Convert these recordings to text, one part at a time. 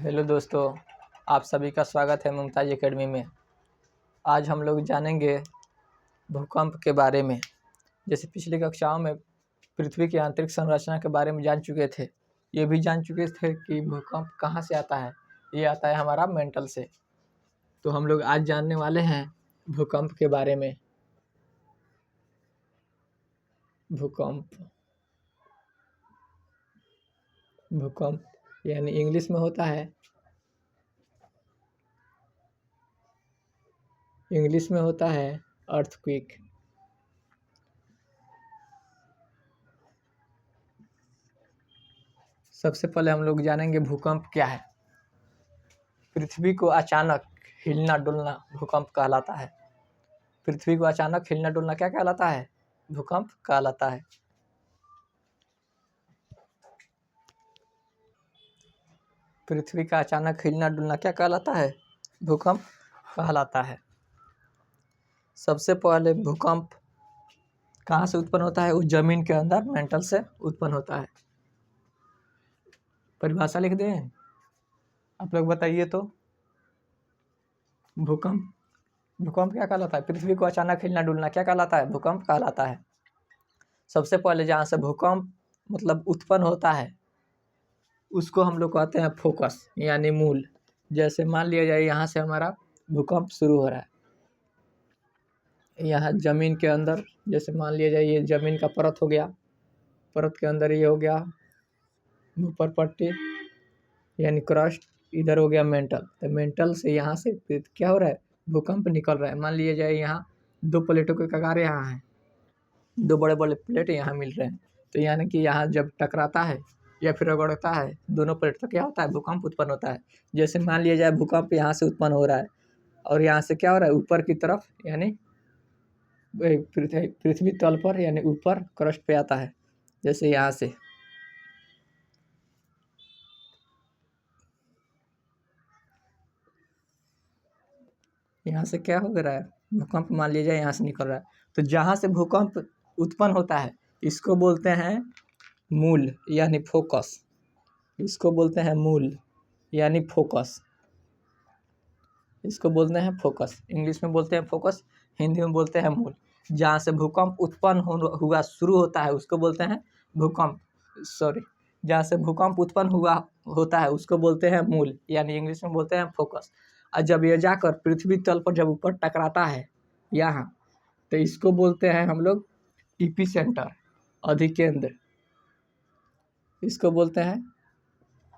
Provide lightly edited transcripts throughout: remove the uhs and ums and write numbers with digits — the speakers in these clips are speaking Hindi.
हेलो दोस्तों, आप सभी का स्वागत है मुमताज़ एकेडमी में। आज हम लोग जानेंगे भूकंप के बारे में। जैसे पिछली कक्षाओं में पृथ्वी की आंतरिक संरचना के बारे में जान चुके थे, ये भी जान चुके थे कि भूकंप कहाँ से आता है। ये आता है हमारा मेंटल से। तो हम लोग आज जानने वाले हैं भूकंप के बारे में। भूकंप यानी इंग्लिश में होता है अर्थक्वेक। सबसे पहले हम लोग जानेंगे भूकंप क्या है। पृथ्वी को अचानक हिलना डुलना भूकंप कहलाता है। पृथ्वी को अचानक हिलना डुलना क्या कहलाता है? भूकंप कहलाता है। पृथ्वी का अचानक हिलना डुलना क्या कहलाता है? भूकंप कहलाता है। सबसे पहले भूकंप कहाँ से उत्पन्न होता है? उस जमीन के अंदर मेंटल से उत्पन्न होता है। परिभाषा लिख दें, आप लोग बताइए तो। भूकंप क्या कहलाता है? पृथ्वी को अचानक हिलना डुलना क्या कहलाता है? भूकंप कहलाता है। सबसे पहले जहाँ से भूकंप मतलब उत्पन्न होता है उसको हम लोग कहते हैं फोकस यानी मूल। जैसे मान लिया जाए यहाँ से हमारा भूकंप शुरू हो रहा है, यहाँ ज़मीन के अंदर। जैसे मान लिया जाए ये ज़मीन का परत हो गया, परत के अंदर ये हो गया ऊपर पट्टी यानी क्रस्ट, इधर हो गया मेंटल। तो मेंटल से यहाँ से क्या हो रहा है? भूकंप निकल रहा है। मान लिया जाए यहाँ दो प्लेटों के कगार यहाँ हैं, दो बड़े बड़े प्लेट यहाँ मिल रहे हैं। तो यानी कि यहाँ जब टकराता है या फिर रगड़ता है दोनों प्लेट, तो क्या होता है? भूकंप उत्पन्न होता है। जैसे मान लिया जाए भूकंप यहाँ से उत्पन्न हो रहा है और यहाँ से क्या हो रहा है? ऊपर की तरफ यानी पृथ्वी तल पर यानी ऊपर क्रस्ट पे आता है। जैसे यहाँ से क्या हो रहा है? भूकंप मान लिया जाए यहाँ से निकल रहा है। तो जहाँ से भूकंप उत्पन्न होता है इसको बोलते हैं मूल यानी फोकस। इसको बोलते हैं मूल यानी फोकस। इसको बोलते हैं फोकस। इंग्लिश में बोलते हैं फोकस, हिंदी में बोलते हैं मूल। जहाँ से भूकंप उत्पन्न हुआ शुरू होता है उसको बोलते हैं जहाँ से भूकंप उत्पन्न होता है उसको बोलते हैं मूल यानी इंग्लिश में बोलते हैं फोकस। और जब ये जाकर पृथ्वी तल पर जब ऊपर टकराता है यहाँ, तो इसको बोलते हैं हम लोग ईपी सेंटर, अधिकेंद्र। इसको बोलते हैं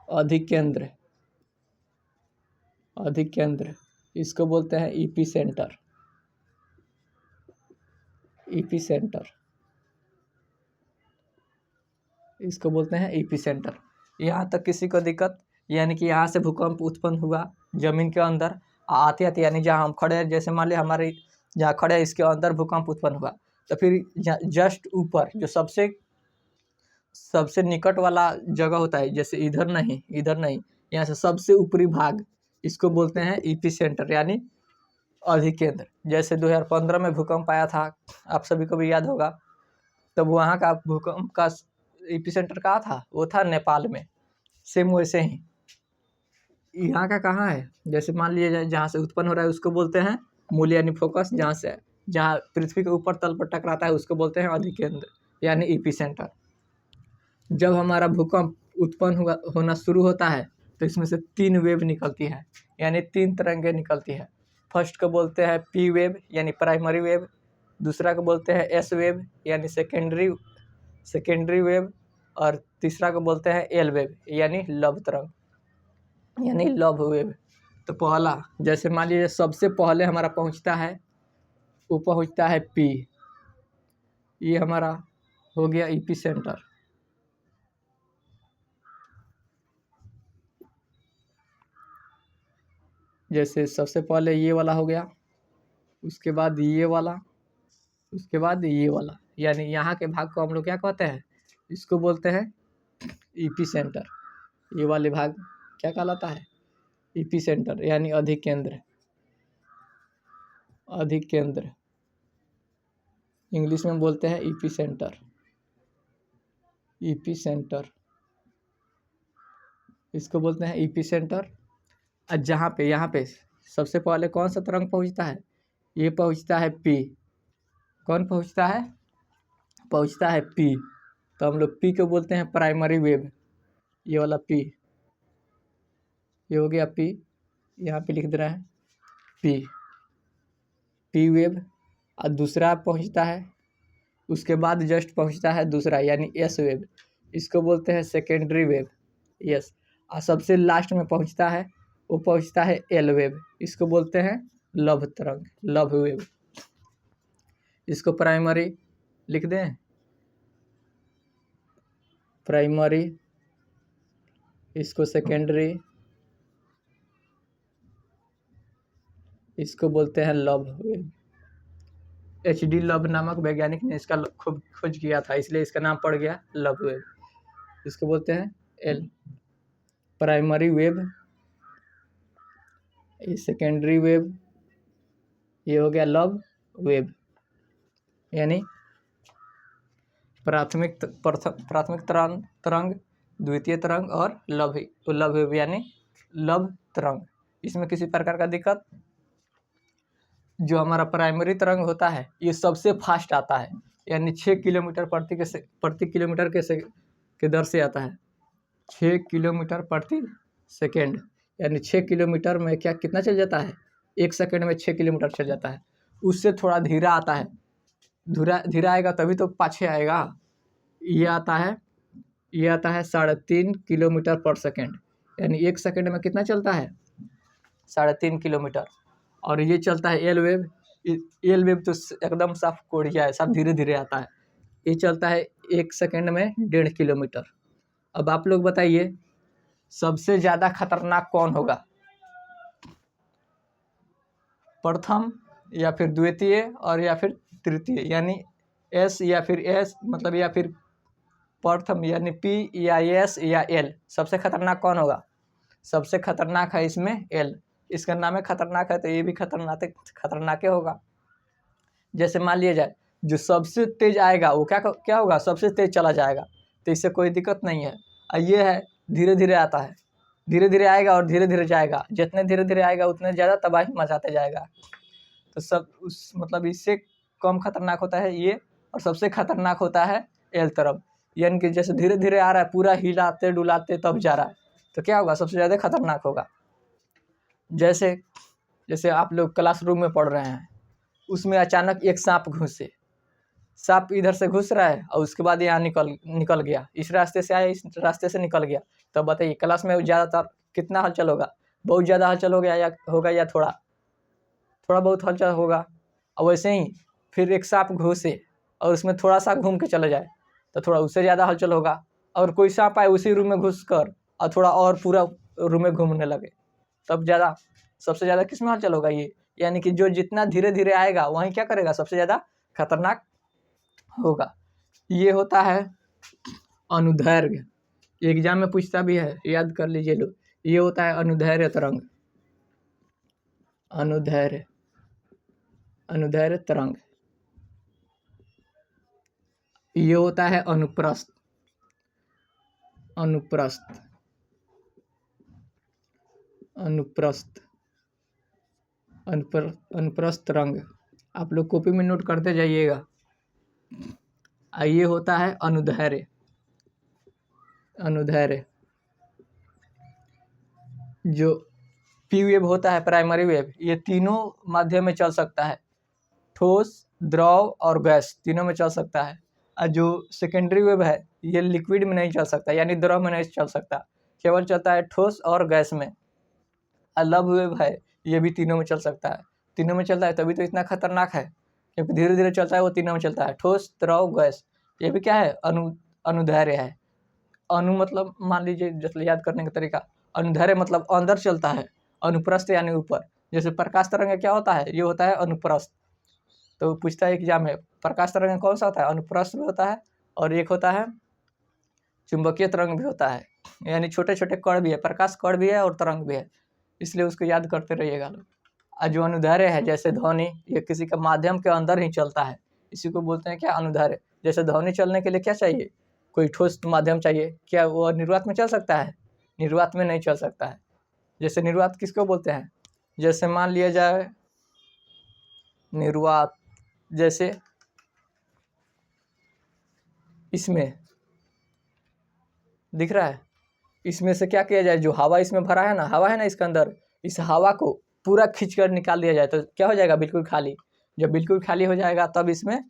अधिकेंद्र। इसको बोलते हैं ईपी सेंटर। इसको बोलते हैं ईपी सेंटर। यहाँ तक किसी को दिक्कत? यानी कि यहाँ से भूकंप उत्पन्न हुआ जमीन के अंदर आते आते, यानी जहाँ हम खड़े हैं, जैसे मान लिया हमारे जहाँ खड़े हैं इसके अंदर भूकंप उत्पन्न हुआ, तो फिर जस्ट ऊपर जो सबसे निकट वाला जगह होता है, जैसे इधर नहीं, यहाँ से सबसे ऊपरी भाग, इसको बोलते हैं ईपी सेंटर यानी अधिकेंद्र। जैसे 2015 में भूकंप आया था, आप सभी को भी याद होगा। तब वहाँ का भूकंप का ईपी सेंटर कहाँ था? वो था नेपाल में। सेम वैसे ही यहाँ का कहाँ है? जैसे मान लीजिए जहाँ से उत्पन्न हो रहा है उसको बोलते हैं मूल यानी फोकस। जहाँ पृथ्वी के ऊपर तल पर टकराता है उसको बोलते हैं अधिकेंद्र यानी ईपी सेंटर। जब हमारा भूकंप उत्पन्न होना शुरू होता है तो इसमें से 3 वेव निकलती है यानी 3 तरंगें निकलती है। फर्स्ट को बोलते हैं पी वेव यानी प्राइमरी वेव, दूसरा को बोलते हैं एस वेव यानी सेकेंडरी वेव, और तीसरा को बोलते हैं एल वेव यानी लव तरंग यानी लव वेव। तो पहला, जैसे मान लीजिए सबसे पहले हमारा पहुंचता है पी, ये हमारा हो गया ईपी सेंटर। जैसे सबसे पहले ये वाला हो गया, उसके बाद ये वाला, उसके बाद ये वाला, यानी यहाँ के भाग को हम लोग क्या कहते हैं? इसको बोलते हैं ईपी सेंटर। ये वाले भाग क्या कहलाता है? ईपी सेंटर यानी अधिकेंद्र। इंग्लिश में बोलते हैं ईपी सेंटर। इसको बोलते हैं ईपी सेंटर जहाँ पे यहाँ पे सबसे पहले कौन सा तरंग पहुँचता है, ये पहुँचता है पी। कौन पहुँचता है, पहुँचता है पी। तो हम लोग पी को बोलते हैं प्राइमरी वेव। ये वाला पी, ये हो गया पी, यहाँ पे लिख दे रहा है पी, पी वेव। और दूसरा पहुँचता है, उसके बाद जस्ट पहुँचता है दूसरा यानी एस वेव, इसको बोलते हैं सेकेंडरी वेव। यस। और सबसे लास्ट में पहुँचता है, वो पहुँचता है एल वेव, इसको बोलते हैं लव तरंग, लव वेव। इसको प्राइमरी लिख दें, प्राइमरी, इसको सेकेंडरी, इसको बोलते हैं लव वेव। HD लव नामक वैज्ञानिक ने इसका खूब खोज किया था, इसलिए इसका नाम पड़ गया लव वेव। इसको बोलते हैं एल प्राइमरी वेव, ये सेकेंडरी वेव, ये हो गया लव वेव, यानी प्राथमिक तरंग, द्वितीय तरंग और लव वेव यानी लव तरंग। इसमें किसी प्रकार का दिक्कत, जो हमारा प्राइमरी तरंग होता है ये सबसे फास्ट आता है, यानी 6 किलोमीटर प्रति किलोमीटर के दर से आता है। 6 किलोमीटर प्रति सेकेंड, यानी 6 किलोमीटर में कितना चल जाता है, 1 सेकेंड में 6 किलोमीटर चल जाता है। उससे थोड़ा धीरा आता है, धीरा आएगा तभी तो पाछे आएगा। ये आता है 3.5 किलोमीटर पर सेकेंड, यानी 1 सेकेंड में कितना चलता है, 3.5 किलोमीटर। और ये चलता है एल वेव। एल वेव तो एकदम साफ कोढ़िया है, सब धीरे धीरे आता है। ये चलता है 1 सेकेंड में 1.5 किलोमीटर। अब आप लोग बताइए सबसे ज़्यादा खतरनाक कौन होगा, प्रथम या फिर द्वितीय और या फिर तृतीय, यानी एस या फिर एस मतलब या फिर प्रथम यानी पी या एस या एल। सबसे खतरनाक कौन होगा, सबसे खतरनाक है इसमें एल। इसका नाम है खतरनाक है तो ये भी खतरनाक होगा। जैसे मान लिया जाए जो सबसे तेज आएगा वो क्या होगा, सबसे तेज चला जाएगा, तो इससे कोई दिक्कत नहीं है। और ये है धीरे धीरे आता है, धीरे धीरे आएगा और धीरे धीरे जाएगा, जितने धीरे धीरे आएगा उतने ज़्यादा तबाही मचाते जाएगा। तो सब उस मतलब इससे कम खतरनाक होता है ये, और सबसे खतरनाक होता है एल तरफ, यानी कि जैसे धीरे धीरे आ रहा है, पूरा हिलाते डुलाते तब जा रहा है, तो क्या होगा, सबसे ज़्यादा खतरनाक होगा। जैसे आप लोग क्लासरूम में पढ़ रहे हैं, उसमें अचानक एक सांप घुसे, सांप इधर से घुस रहा है और उसके बाद यहाँ निकल गया, इस रास्ते से आया, इस रास्ते से निकल गया। तब बताइए क्लास में ज़्यादातर कितना हलचल होगा, बहुत ज़्यादा हलचल हो गया या थोड़ा बहुत हलचल होगा। और वैसे ही फिर एक सांप घुसे और उसमें थोड़ा सा घूम के चले जाए तो थोड़ा उससे ज़्यादा हलचल होगा। और कोई सांप आए उसी रूम में घुसकर और थोड़ा और पूरा रूम में घूमने लगे, तब सबसे ज़्यादा किस में हलचल होगा ये, यानी कि जो जितना धीरे धीरे आएगा वहीं क्या करेगा, सबसे ज़्यादा खतरनाक होगा। ये होता है अनुदैर्घ्य, एग्जाम में पूछता भी है, याद कर लीजिए लोग। ये होता है अनुदैर्घ्य तरंग, अनुदैर्घ्य तरंग। ये होता है अनुप्रस्थ तरंग। आप लोग कॉपी में नोट करते जाइएगा। ये होता है अनुदैर्घ्य। जो पी वेव होता है, प्राइमरी वेव, ये तीनों माध्यम में चल सकता है, ठोस, द्रव और गैस, तीनों में चल सकता है। और जो सेकेंडरी वेव है ये लिक्विड में नहीं चल सकता, यानी द्रव में नहीं चल सकता, केवल चलता है ठोस और गैस में। और लव वेव है ये भी तीनों में चल सकता है, तीनों में चलता है तभी तो इतना खतरनाक है, क्योंकि धीरे धीरे चलता है, वो तीनों में चलता है, ठोस, द्रव, गैस। ये भी क्या है, अनुदैर्घ्य है। अनु मतलब मान लीजिए, जैसे याद करने का तरीका, अनुदैर्घ्य मतलब अंदर चलता है, अनुप्रस्थ यानी ऊपर। जैसे प्रकाश तरंग क्या होता है, ये होता है अनुप्रस्थ। तो पूछता है एग्जाम में, प्रकाश तरंग कौन सा होता है, अनुप्रस्थ भी होता है और एक होता है चुंबकीय तरंग भी होता है, यानी छोटे छोटे कण भी है, प्रकाश कण भी है और तरंग भी है, इसलिए उसको याद करते रहिएगा लोग। और जो अनुदैर्घ्य है, जैसे ध्वनि, ये किसी का माध्यम के अंदर ही चलता है, इसी को बोलते हैं क्या, अनुदैर्घ्य। जैसे ध्वनि चलने के लिए क्या चाहिए, कोई ठोस माध्यम चाहिए, क्या वो निर्वात में चल सकता है, निर्वात में नहीं चल सकता है। जैसे निर्वात किसको बोलते हैं, जैसे मान लिया जाए निर्वात, जैसे इसमें दिख रहा है, इसमें से क्या किया जाए, जो हवा इसमें भरा है ना, हवा है ना इसके अंदर, इस हवा को पूरा खींच कर निकाल दिया जाए तो क्या हो जाएगा, बिल्कुल खाली। जब बिल्कुल खाली हो जाएगा तब इसमें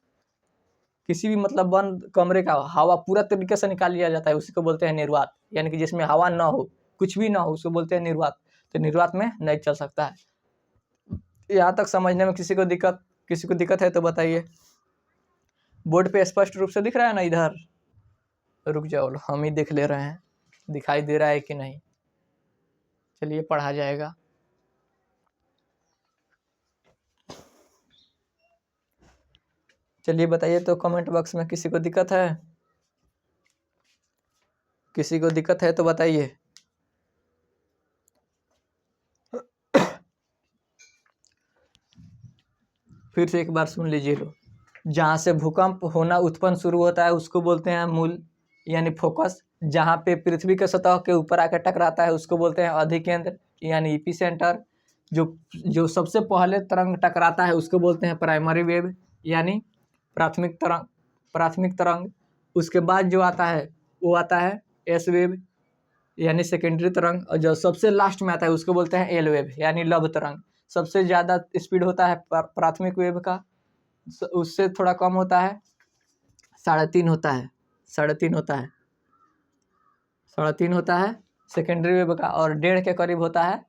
किसी भी मतलब बंद कमरे का हवा पूरा तरीके से निकाल लिया जाता है, उसी को बोलते हैं निर्वात। यानी कि जिसमें हवा ना हो, कुछ भी ना हो, उसको बोलते हैं निर्वात। तो निर्वात में नहीं चल सकता है। यहाँ तक समझने में किसी को दिक्कत है तो बताइए। बोर्ड पे स्पष्ट रूप से दिख रहा है ना इधर, रुक जाओ हम ही देख ले रहे हैं दिखाई दे रहा है कि नहीं। चलिए पढ़ा जाएगा। चलिए बताइए तो कमेंट बॉक्स में किसी को दिक्कत है, किसी को दिक्कत है तो बताइए। फिर से एक बार सुन लीजिए लो। जहाँ से भूकंप होना उत्पन्न शुरू होता है उसको बोलते हैं मूल यानी फोकस। जहाँ पे पृथ्वी के सतह के ऊपर आकर टकराता है उसको बोलते हैं अधिकेंद्र यानी एपिसेंटर। जो सबसे पहले तरंग टकराता है उसको बोलते हैं प्राइमरी वेव यानी प्राथमिक तरंग। उसके बाद जो आता है वो आता है एस वेव यानी सेकेंडरी तरंग। और जो सबसे लास्ट में आता है उसको बोलते हैं एल वेव यानी लघु तरंग। सबसे ज़्यादा स्पीड होता है प्राथमिक वेव का, उससे थोड़ा कम होता है 3.5 होता है, 3.5 होता है, 3.5 होता है सेकेंडरी वेव का, और 1.5 के करीब होता है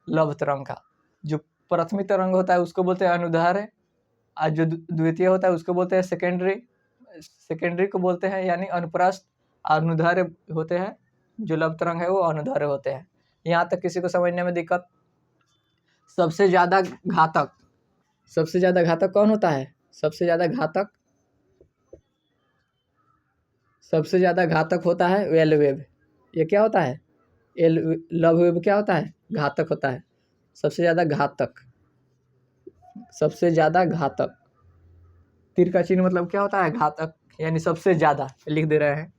लघु तरंग का। जो प्राथमिक तरंग होता है उसको बोलते हैं अनुदैर्ध्य, और जो द्वितीय होता है उसको बोलते हैं सेकेंडरी को बोलते हैं यानी अनुप्रस्थ। अनुदैर्ध्य होते हैं जो लघु तरंग है वो अनुदैर्ध्य होते हैं। यहाँ तक किसी को समझने में दिक्कत। सबसे ज़्यादा घातक कौन होता है, सबसे ज़्यादा घातक होता है एल वेव। ये क्या होता है, लघु वेव क्या होता है, घातक होता है। सबसे ज़्यादा घातक तीर का चिन्ह मतलब क्या होता है, घातक यानी सबसे ज़्यादा लिख दे रहे हैं,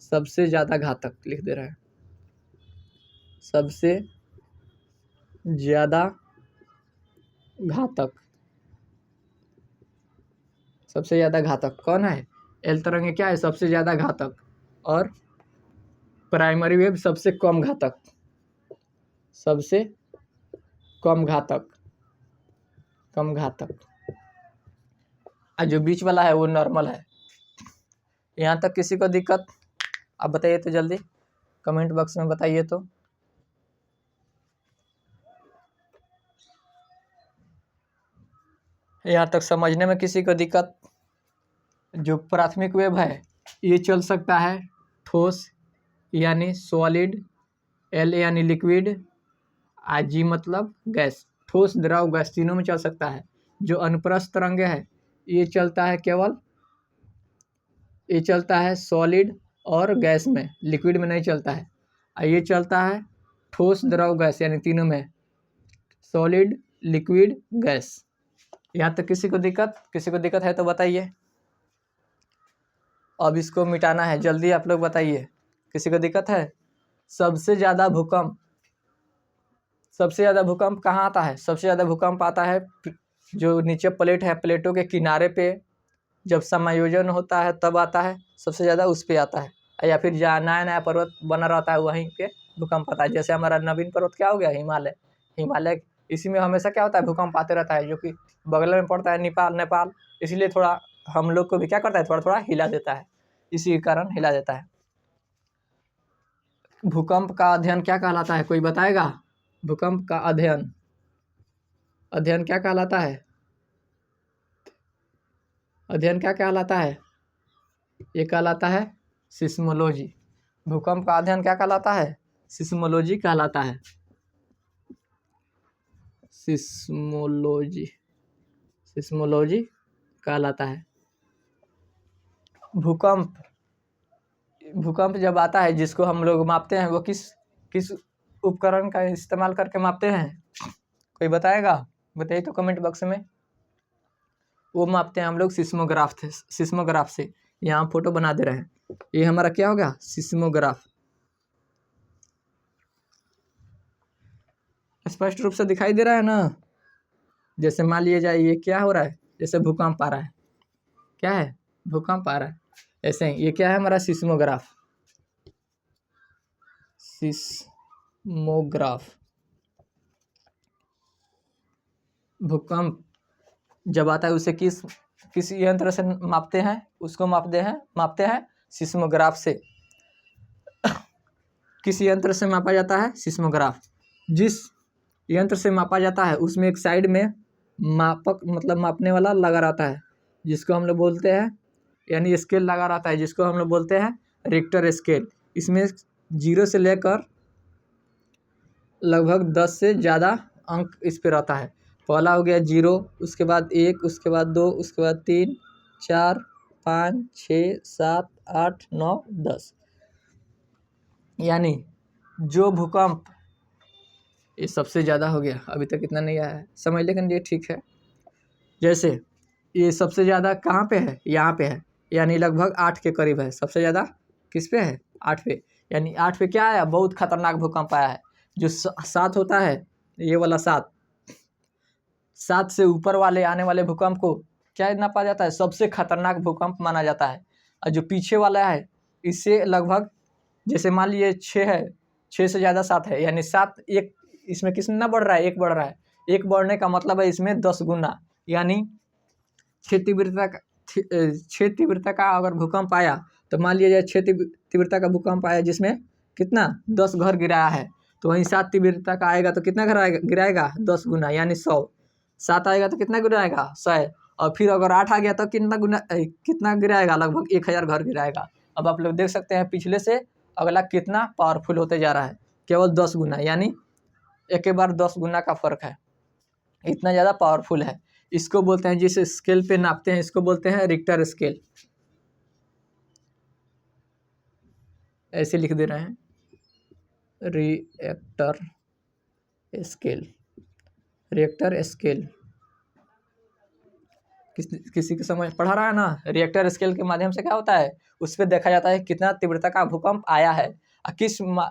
सबसे ज़्यादा घातक लिख दे रहे हैं। सबसे ज़्यादा घातक कौन है, एल तरंग क्या है, सबसे ज़्यादा घातक। और प्राइमरी वेव सबसे कम घातक, और जो बीच वाला है वो नॉर्मल है। यहाँ तक किसी को दिक्कत, आप बताइए तो जल्दी कमेंट बॉक्स में बताइए तो। यहाँ तक समझने में किसी को दिक्कत। जो प्राथमिक वेव है ये चल सकता है ठोस यानी सॉलिड, एल यानी लिक्विड, जी मतलब गैस। ठोस द्रव गैस तीनों में चल सकता है। जो अनुप्रस्थ तरंग है ये चलता है सॉलिड और गैस में, लिक्विड में नहीं चलता है। ये चलता है ठोस द्रव गैस यानी तीनों में, सॉलिड लिक्विड गैस। यहाँ तक किसी को दिक्कत है तो बताइए। अब इसको मिटाना है, जल्दी आप लोग बताइए किसी को दिक्कत है। सबसे ज़्यादा भूकंप कहाँ आता है, सबसे ज़्यादा भूकंप आता है जो नीचे प्लेट है, प्लेटों के किनारे पे जब समायोजन होता है तब आता है, सबसे ज़्यादा उस पे आता है। या फिर जहाँ नया पर्वत बना रहता है वहीं पे भूकंप आता है। जैसे हमारा नवीन पर्वत क्या हो गया, हिमालय, इसी में हमेशा क्या होता है, भूकंप आते रहता है, जो कि बगल में पड़ता है नेपाल। इसीलिए थोड़ा हम लोग को भी क्या करता है, थोड़ा हिला देता है, इसी के कारण हिला देता है। भूकंप का अध्ययन क्या कहलाता है, कोई बताएगा। भूकंप का अध्ययन क्या कहलाता है, अध्ययन क्या कहलाता है, ये कहलाता है सिस्मोलॉजी। भूकंप का अध्ययन क्या कहलाता है, सिस्मोलॉजी कहलाता है, सिस्मोलॉजी कहलाता है। भूकंप जब आता है जिसको हम लोग मापते हैं वो किस उपकरण का इस्तेमाल करके मापते हैं, कोई बताएगा, बताइए तो कमेंट बॉक्स में। वो मापते हैं हम लोग सिस्मोग्राफ से। यहाँ फोटो बना दे रहे हैं, ये हमारा क्या होगा, सिस्मोग्राफ। स्पष्ट रूप से दिखाई दे रहा है ना। जैसे मान लिया जाए ये क्या हो रहा है, जैसे भूकंप आ रहा है, क्या है, भूकंप आ रहा है। ऐसे ही ये क्या है हमारा सिस्मोग्राफ, सिस्मोग्राफ। भूकंप जब आता है उसे किस यंत्र से मापते हैं, उसको मापते हैं सिस्मोग्राफ से। किस यंत्र से मापा जाता है, सिस्मोग्राफ। जिस यंत्र से मापा जाता है उसमें एक साइड में मापक मतलब मापने वाला लगा रहता है, जिसको हम लोग बोलते हैं, यानी स्केल लगा रहता है, जिसको हम लोग बोलते हैं रिक्टर स्केल। इसमें 0 से लेकर लगभग 10 से ज़्यादा अंक इस पे रहता है। पहला हो गया 0, उसके बाद 1, उसके बाद 2, उसके बाद 3, 4, 5, 6, 7, 8, 9, 10। यानी जो भूकंप, ये सबसे ज़्यादा हो गया, अभी तक इतना नहीं आया है, समझ लेकिन ये ठीक है। जैसे ये सबसे ज़्यादा कहाँ पे है, यहाँ पे है, यानी लगभग 8 के करीब है। सबसे ज़्यादा किस पे है, 8 पे। यानी 8 पे क्या आया, बहुत खतरनाक भूकंप आया है। जो 7 होता है, ये वाला 7 से ऊपर वाले आने वाले भूकंप को क्या नापा जाता है, सबसे खतरनाक भूकंप माना जाता है। और जो पीछे वाला है इससे लगभग, जैसे मान लीजिए 6 है, 6 से ज़्यादा 7 है, यानी 7 एक, इसमें कितना बढ़ रहा है, 1 बढ़ रहा है। 1 बढ़ने का मतलब है इसमें 10 गुना, यानी 6 तीव्रता का अगर भूकंप आया तो मान लिया जाए 6 तीव्रता का भूकंप आया जिसमें कितना 10 घर गिराया है, तो वहीं 7 तीव्रता का आएगा तो कितना घर गिराएगा, 10 गुना, यानी 100। 7 आएगा तो कितना गिराएगा, 100। और फिर अगर 8 आ गया तो कितना गिराएगा, लगभग 1000 घर गिराएगा। अब आप लोग देख सकते हैं पिछले से अगला कितना पावरफुल होते जा रहा है, केवल 10 गुना, यानी एक बार 10 गुना का फर्क है, इतना ज़्यादा पावरफुल है। इसको बोलते हैं, जिस स्केल पे नापते हैं इसको बोलते हैं रिक्टर स्केल। ऐसे लिख दे रहे हैं, रिएक्टर स्केल, रिएक्टर स्केल। किसी को समझ पढ़ा रहा है ना। रिएक्टर स्केल के माध्यम से क्या होता है, उस पर देखा जाता है कितना तीव्रता का भूकंप आया है, और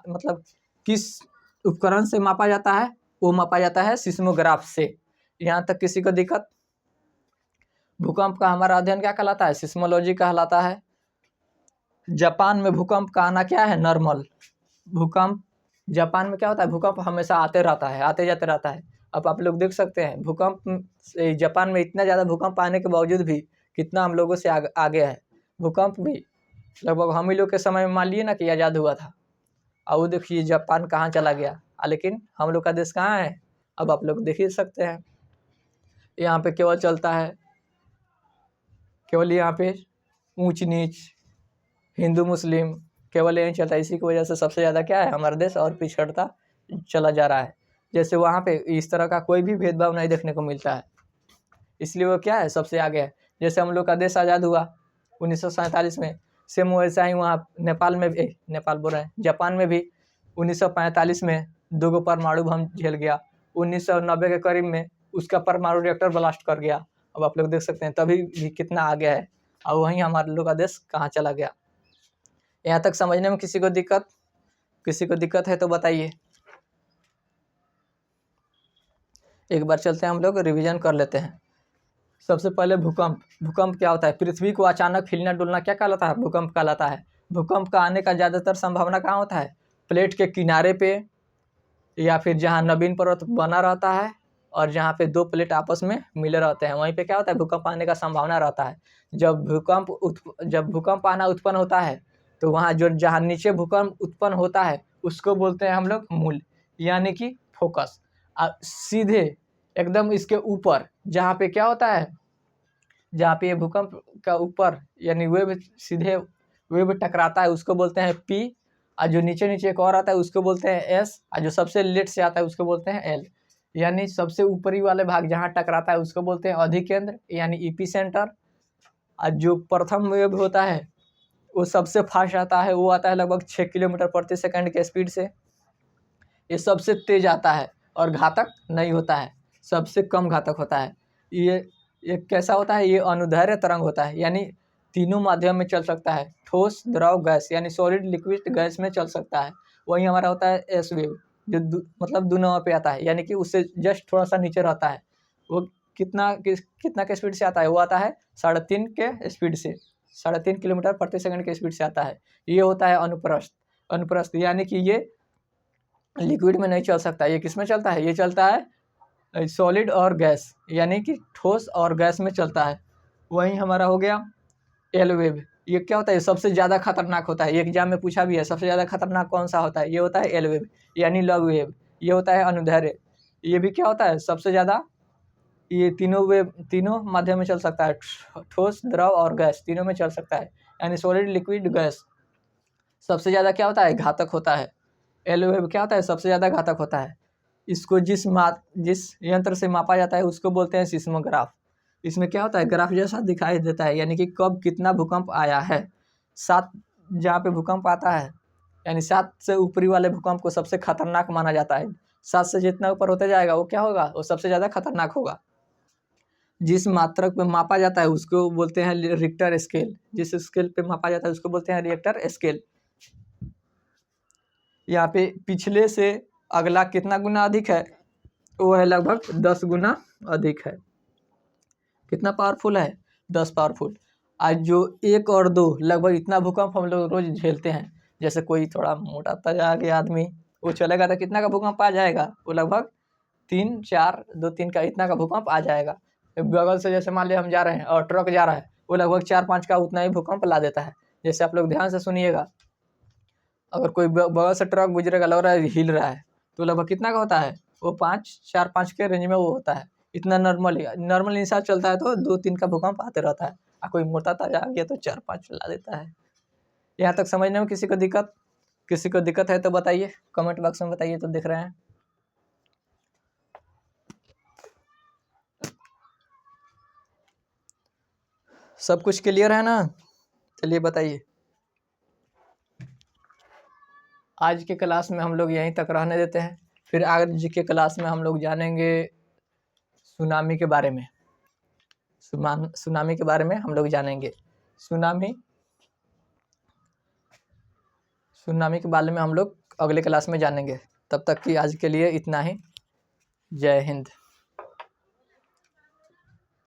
मतलब किस उपकरण से मापा जाता है, वो मापा जाता है सिस्मोग्राफ से। यहाँ तक किसी को दिक्कत। भूकंप का हमारा अध्ययन क्या कहलाता है, सिस्मोलॉजी कहलाता है। जापान में भूकंप का आना क्या है, नॉर्मल। भूकंप जापान में क्या होता है, भूकंप हमेशा आते रहता है, आते जाते रहता है। अब आप लोग देख सकते हैं भूकंप जापान में इतना ज़्यादा भूकंप आने के बावजूद भी कितना हम लोगों से आगे है। भूकंप भी लगभग हम ही लोग के समय में मान लिए ना कि आज़ाद हुआ था, और वो देखिए जापान कहाँ चला गया, लेकिन हम लोग का देश कहाँ है, अब आप लोग देख ही सकते हैं। यहाँ पे केवल चलता है, केवल यहाँ पे ऊंच नीच, हिंदू मुस्लिम, केवल यही चलता है। इसी की वजह से सबसे ज़्यादा क्या है, हमारा देश और पिछड़ता चला जा रहा है। जैसे वहाँ पे इस तरह का कोई भी भेदभाव नहीं देखने को मिलता है, इसलिए वो क्या है, सबसे आगे है। जैसे हम लोग का देश आज़ाद हुआ 1947 में, सेम वैसा ही वहाँ नेपाल में भी, नेपाल बोल रहे हैं, जापान में भी 1945 में 2 परमाणु बम झेल गया। 1990 के करीब में उसका परमाणु रिएक्टर ब्लास्ट कर गया। अब आप लोग देख सकते हैं तभी भी कितना आगे है, और वहीं हमारे लोग का देश कहाँ चला गया। यहाँ तक समझने में किसी को दिक्कत है तो बताइए। एक बार चलते हैं हम लोग रिवीजन कर लेते हैं। सबसे पहले भूकंप क्या होता है, पृथ्वी को अचानक हिलना डुलना क्या कहलाता है, भूकंप कहलाता है। भूकंप का आने का ज़्यादातर संभावना कहाँ होता है, प्लेट के किनारे पे, या फिर जहाँ नवीन पर्वत बना रहता है और जहाँ पे 2 प्लेट आपस में मिले रहते हैं, वहीं पे क्या होता है, भूकंप आने का संभावना रहता है। जब भूकंप आना उत्पन्न होता है तो वहाँ जहाँ नीचे भूकंप उत्पन्न होता है उसको बोलते हैं हम लोग मूल, यानी कि फोकस। सीधे एकदम इसके ऊपर जहाँ पे क्या होता है, जहाँ पे ये भूकंप का ऊपर यानी वेव, सीधे वेव टकराता है उसको बोलते हैं P, और जो नीचे नीचे एक और आता है उसको बोलते हैं S, और जो सबसे लेट से आता है उसको बोलते हैं L। यानी सबसे ऊपरी वाले भाग जहाँ टकराता है उसको बोलते हैं अधिकेंद्र, यानी एपिसेंटर। और जो प्रथम वेव होता है वो सबसे फास्ट आता है, वो आता है लगभग 6 किलोमीटर प्रति सेकंड के स्पीड से। ये सबसे तेज आता है और घातक नहीं होता है, सबसे कम घातक होता है। ये कैसा होता है, ये अनुदैर्ध्य तरंग होता है, यानी तीनों माध्यम में चल सकता है, ठोस द्रव गैस, यानी सॉलिड लिक्विड गैस में चल सकता है। वही हमारा होता है एस वेव, जो मतलब 2 नंबर पे आता है, यानी कि उससे जस्ट थोड़ा सा नीचे रहता है, वो कितना के स्पीड से आता है, वो आता है 3.5 के स्पीड से, 3.5 किलोमीटर प्रति सेकंड के स्पीड से आता है। ये होता है अनुप्रस्थ। अनुप्रस्थ यानी कि ये लिक्विड में नहीं चल सकता, ये किस में चलता है, ये चलता है सॉलिड और गैस, यानी कि ठोस और गैस में चलता है। वहीं हमारा हो गया एल वेव। ये क्या होता है, सबसे ज़्यादा खतरनाक होता है, एग्जाम में पूछा भी है, सबसे ज़्यादा खतरनाक कौन सा होता है, ये होता है एल वेव यानी लव वेव। ये होता है अनुदैर्ध्य। ये भी क्या होता है, सबसे ज़्यादा, ये तीनों माध्यम में चल सकता है, ठोस, द्रव और गैस, तीनों में चल सकता है, यानी सॉलिड, लिक्विड, गैस। सबसे ज़्यादा क्या होता है, घातक होता है। एल वेव क्या होता है, सबसे ज़्यादा घातक होता है। इसको जिस यंत्र से मापा जाता है उसको बोलते हैं सिस्मोग्राफ। इसमें क्या होता है, ग्राफ जैसा दिखाई देता है, यानी कि कब कितना भूकंप आया है। 7 जहाँ पे भूकंप आता है, यानी 7 से ऊपरी वाले भूकंप को सबसे खतरनाक माना जाता है। 7 से जितना ऊपर होता जाएगा वो क्या होगा, वो सबसे ज़्यादा खतरनाक होगा। जिस मात्रक पे मापा जाता है उसको बोलते हैं रिक्टर स्केल। जिस स्केल पे मापा जाता है उसको बोलते हैं रिक्टर स्केल। यहाँ पे पिछले से अगला कितना गुना अधिक है, वो है लगभग 10 गुना अधिक है। कितना पावरफुल है, 10 पावरफुल। आज जो 1 और 2 लगभग इतना भूकंप हम लोग रोज झेलते हैं। जैसे कोई थोड़ा मोटा ताजा गया आदमी, वो चलेगा तो कितना का भूकंप आ जाएगा, वो लगभग 3, 4, 2, 3 का इतना का भूकंप आ जाएगा। बगल से जैसे मान लिया हम जा रहे हैं और ट्रक जा रहा है, वो लगभग 4, 5 का उतना ही भूकंप ला देता है। जैसे आप लोग ध्यान से सुनिएगा, अगर कोई बगल से ट्रक गुजरेगा, लग रहा है हिल रहा है, तो लगभग कितना का होता है, वो 5, 4, 5 के रेंज में वो होता है। इतना नॉर्मल इंसान चलता है तो 2, 3 का भूकंप आते रहता है, और कोई मोटा ताजा आ गया तो 4, 5 ला देता है। यहाँ तक समझने में किसी को दिक्कत है तो बताइए, कमेंट बॉक्स में बताइए तो दिख रहे हैं। सब कुछ क्लियर है ना, चलिए बताइए। आज के क्लास में हम लोग यहीं तक रहने देते हैं, फिर आज के क्लास में हम लोग जानेंगे सुनामी के बारे में। सुनामी के बारे में हम लोग जानेंगे। सुनामी के बारे में हम लोग अगले क्लास में जानेंगे। तब तक की आज के लिए इतना ही। जय हिंद।